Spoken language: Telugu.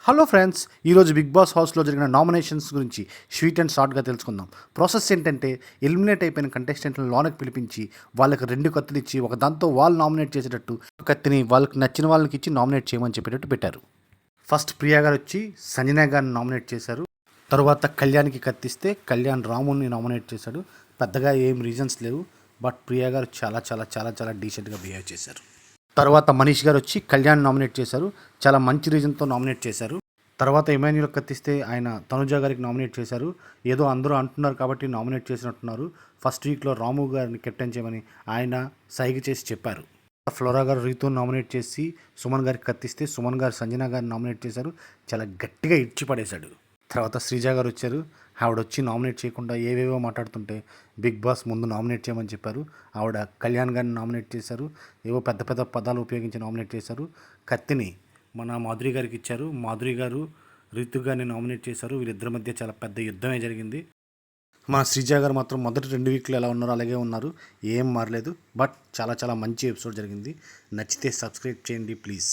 హలో ఫ్రెండ్స్, ఈరోజు బిగ్ బాస్ హౌస్లో జరిగిన నామినేషన్స్ గురించి స్వీట్ అండ్ షార్ట్గా తెలుసుకుందాం. ప్రాసెస్ ఏంటంటే, ఎలిమినేట్ అయిపోయిన కంటెస్టెంట్లను లోనకి పిలిపించి వాళ్ళకి 2 కత్తులు ఇచ్చి ఒక దాంతో వాళ్ళు నామినేట్ చేసేటట్టు కత్తిని వాళ్ళకి నచ్చిన వాళ్ళకి ఇచ్చి నామినేట్ చేయమని చెప్పేటట్టు పెట్టారు. ఫస్ట్ ప్రియా గారు వచ్చి సంజన గారిని నామినేట్ చేశారు. తర్వాత కళ్యాణ్కి కత్తిస్తే కళ్యాణ్ రాముని నామినేట్ చేశాడు. పెద్దగా ఏం రీజన్స్ లేవు, బట్ ప్రియా గారు చాలా చాలా చాలా చాలా డీసెంట్గా బిహేవ్ చేశారు. తర్వాత మనీష్ గారు వచ్చి కళ్యాణ్ నామినేట్ చేశారు. చాలా మంచి రీజన్తో నామినేట్ చేశారు. తర్వాత ఇమాన్యుల్ కత్తిస్తే ఆయన తనుజ గారికి నామినేట్ చేశారు. ఏదో అందరూ అంటున్నారు కాబట్టి నామినేట్ చేసినట్టున్నారు. ఫస్ట్ వీక్లో రాము గారిని కెప్టెన్ చేయమని ఆయన సైగ చేసి చెప్పారు. ఫ్లోరా గారు రీతు నామినేట్ చేసి సుమన్ గారికి కత్తిస్తే సుమన్ గారు సంజన గారిని నామినేట్ చేశారు. చాలా గట్టిగా ఇచ్చి పడేశాడు. తర్వాత శ్రీజ గారు వచ్చారు. ఆవిడ వచ్చి నామినేట్ చేయకుండా ఏవేవో మాట్లాడుతుంటే బిగ్ బాస్ ముందు నామినేట్ చేయమని చెప్పారు. ఆవిడ కళ్యాణ్ గారిని నామినేట్ చేశారు. ఏవో పెద్ద పెద్ద పదాలు ఉపయోగించి నామినేట్ చేశారు. కత్తిని మన మాధురి గారికి ఇచ్చారు. మాధురి గారు రితు గారిని నామినేట్ చేశారు. వీళ్ళిద్దరి మధ్య చాలా పెద్ద యుద్ధమే జరిగింది. మన శ్రీజ గారు మాత్రం మొదటి 2 వీక్లు ఎలా ఉన్నారో అలాగే ఉన్నారు, ఏం మారలేదు. బట్ చాలా చాలా మంచి ఎపిసోడ్ జరిగింది. నచ్చితే సబ్స్క్రైబ్ చేయండి ప్లీజ్.